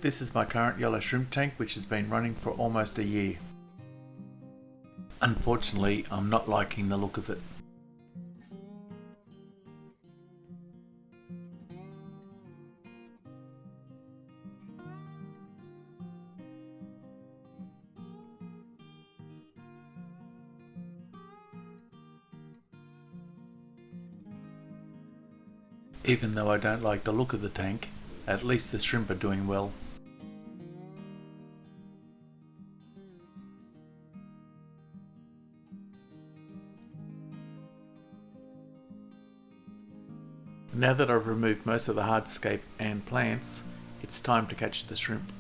This is my current yellow shrimp tank, which has been running for almost a year. Unfortunately, I'm not liking the look of it. Even though I don't like the look of the tank, at least the shrimp are doing well. Now that I've removed most of the hardscape and plants, it's time to catch the shrimp.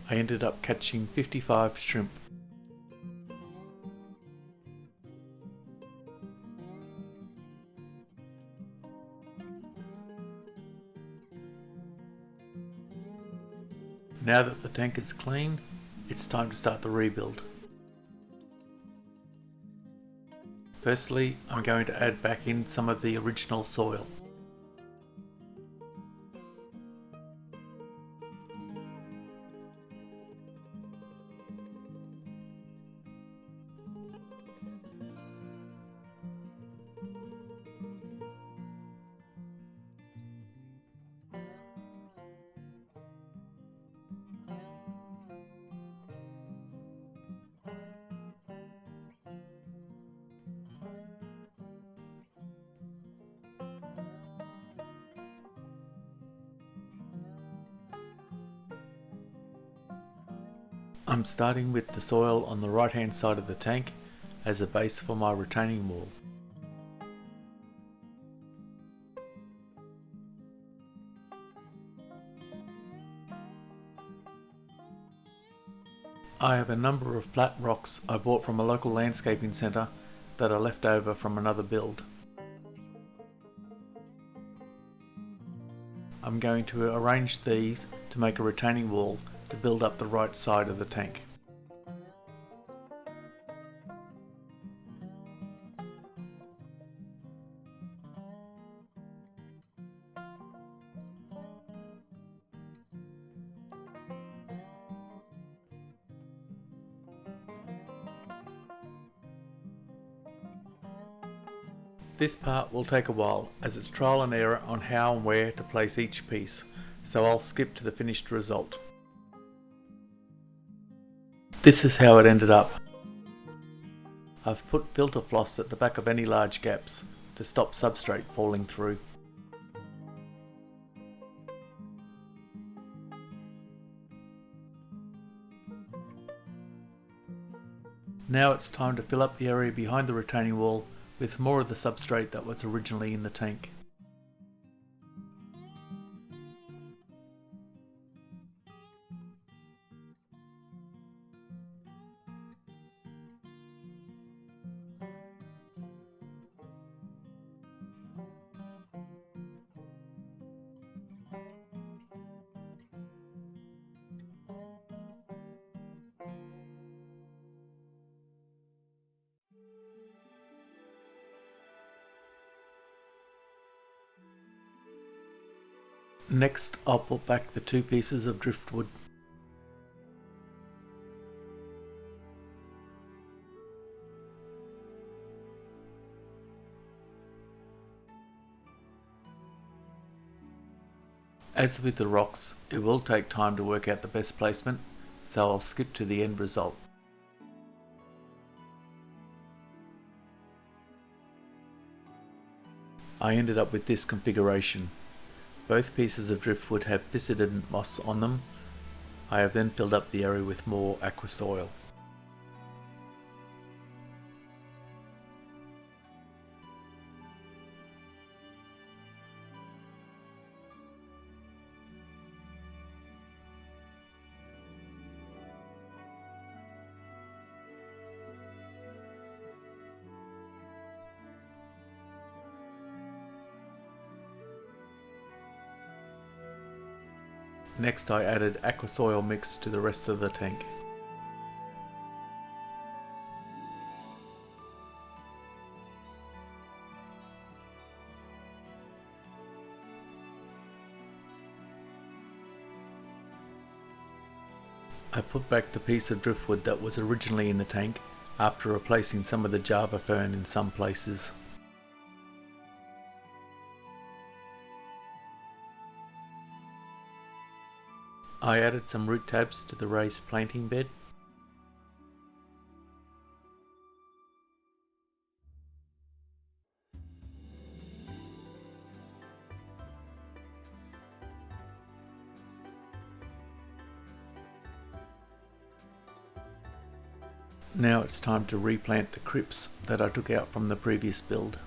I ended up catching 55 shrimp. Now that the tank is clean, it's time to start the rebuild. Firstly, I'm going to add back in some of the original soil. I'm starting with the soil on the right hand side of the tank as a base for my retaining wall. I have a number of flat rocks I bought from a local landscaping centre that are left over from another build. I'm going to arrange these to make a retaining wall to build up the right side of the tank. This part will take a while as it's trial and error on how and where to place each piece, so I'll skip to the finished result. This is how it ended up. I've put filter floss at the back of any large gaps to stop substrate falling through. Now it's time to fill up the area behind the retaining wall with more of the substrate that was originally in the tank. Next, I'll put back the 2 pieces of driftwood. As with the rocks, it will take time to work out the best placement, so I'll skip to the end result. I ended up with this configuration. Both pieces of driftwood have Fissidens moss on them. I have then filled up the area with more aqua soil. Next I added aqua soil mix to the rest of the tank. I put back the piece of driftwood that was originally in the tank after replacing some of the Java Fern in some places. I added some root tabs to the raised planting bed. Now it's time to replant the crypts that I took out from the previous build.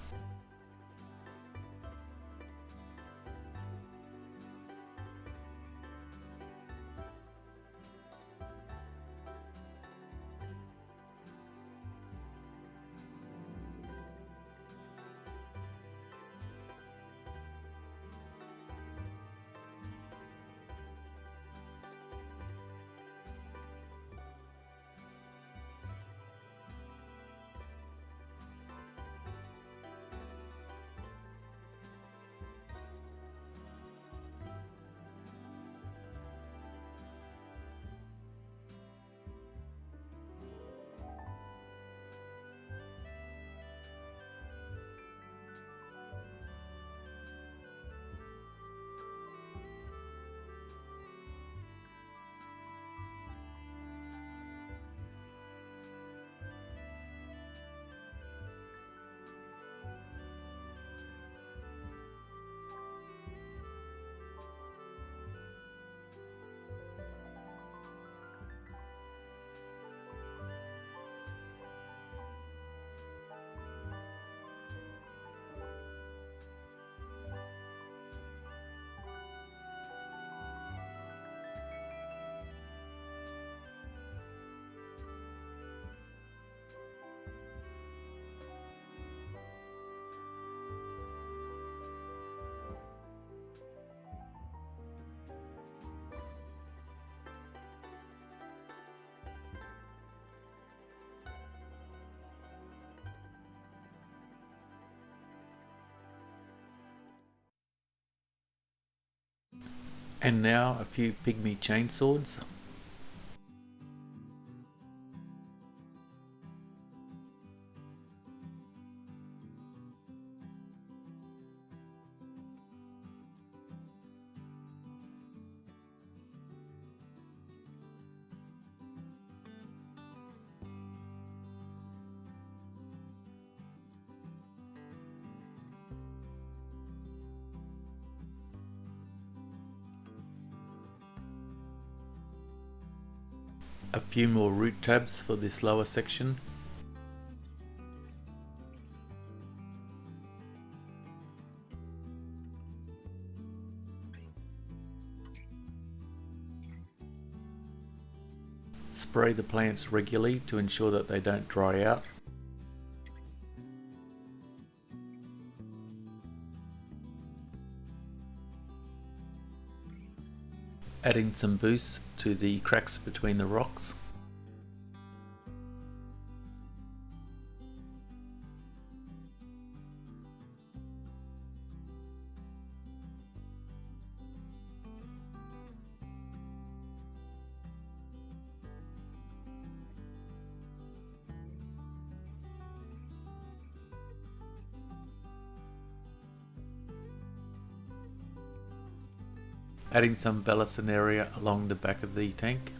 And now a few pygmy chainswords. A few more root tabs for this lower section. Spray the plants regularly to ensure that they don't dry out. Adding some boost to the cracks between the rocks. Adding some Vallisneria along the back of the tank.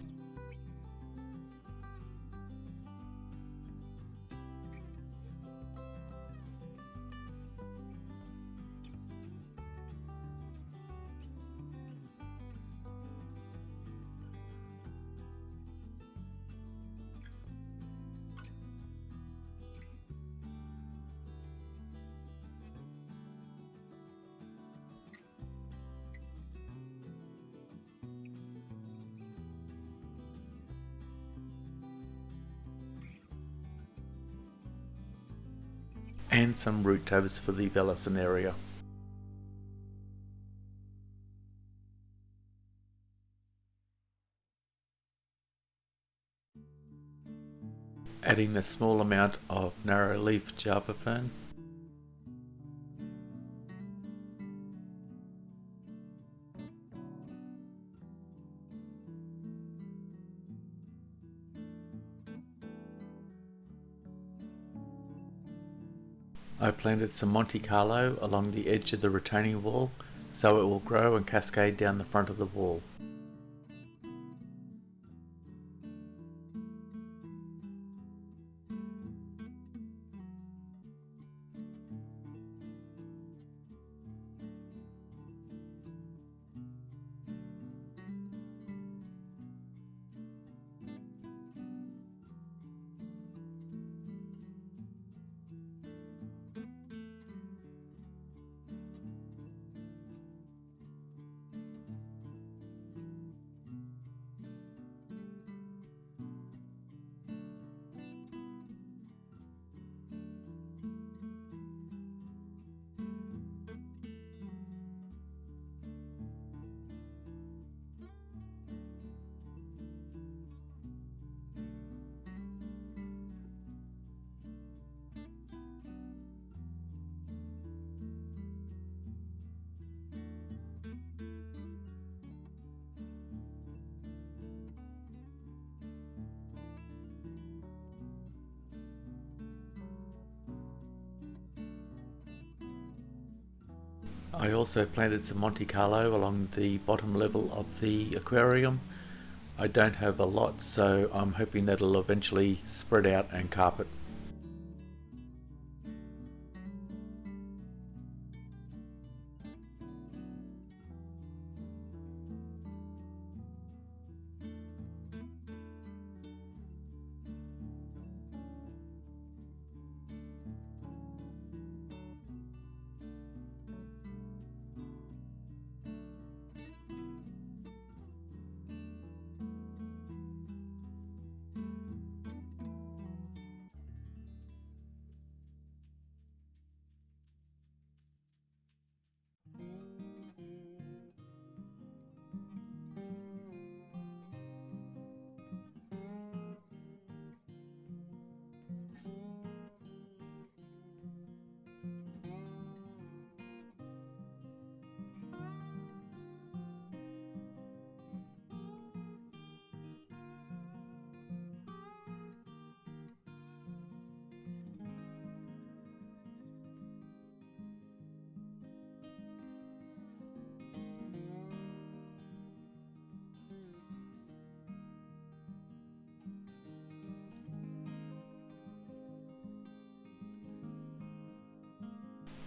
And some root tabs for the Vallisneria. Adding a small amount of narrow leaf Java Fern. I planted some Monte Carlo along the edge of the retaining wall so it will grow and cascade down the front of the wall. I also planted some Monte Carlo along the bottom level of the aquarium. I don't have a lot, so I'm hoping that it'll eventually spread out and carpet.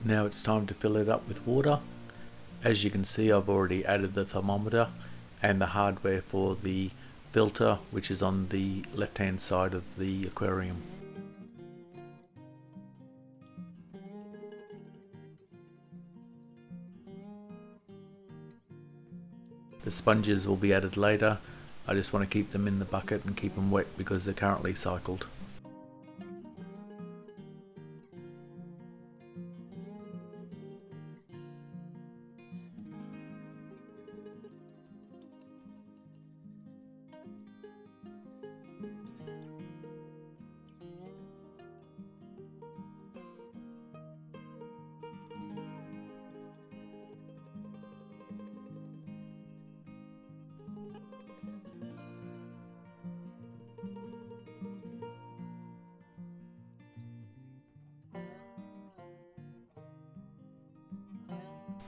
Now it's time to fill it up with water. As you can see, I've already added the thermometer and the hardware for the filter, which is on the left hand side of the aquarium. The sponges will be added later. I just want to keep them in the bucket and keep them wet because they're currently cycled.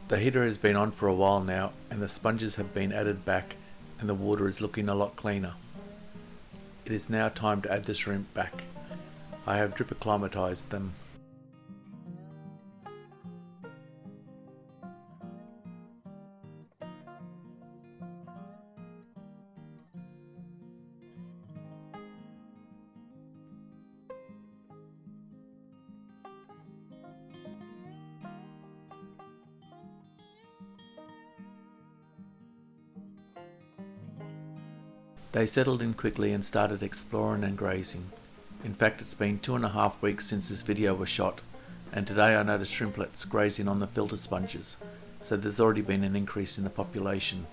The heater has been on for a while now and the sponges have been added back and the water is looking a lot cleaner. It is now time to add the shrimp back. I have drip acclimatized them. They settled in quickly and started exploring and grazing. In fact, it's been 2.5 weeks since this video was shot, and today I noticed shrimplets grazing on the filter sponges, so there's already been an increase in the population.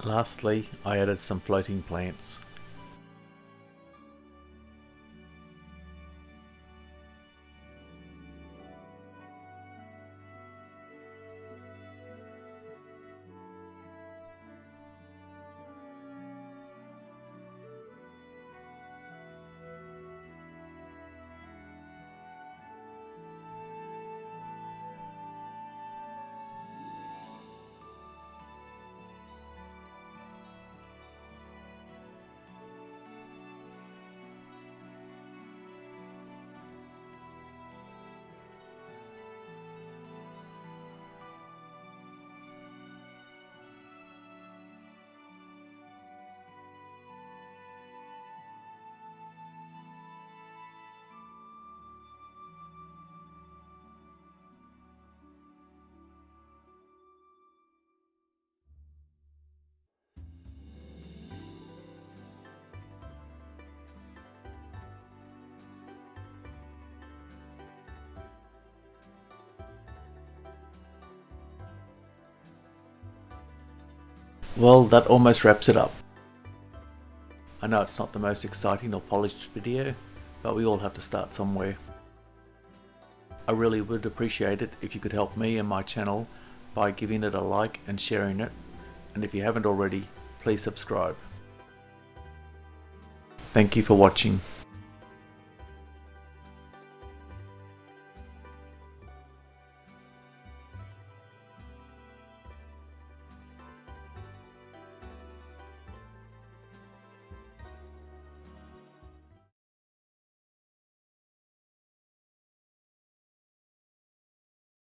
Lastly, I added some floating plants. Well, that almost wraps it up. I know it's not the most exciting or polished video, but we all have to start somewhere. I really would appreciate it if you could help me and my channel by giving it a like and sharing it, and if you haven't already, please subscribe. Thank you for watching.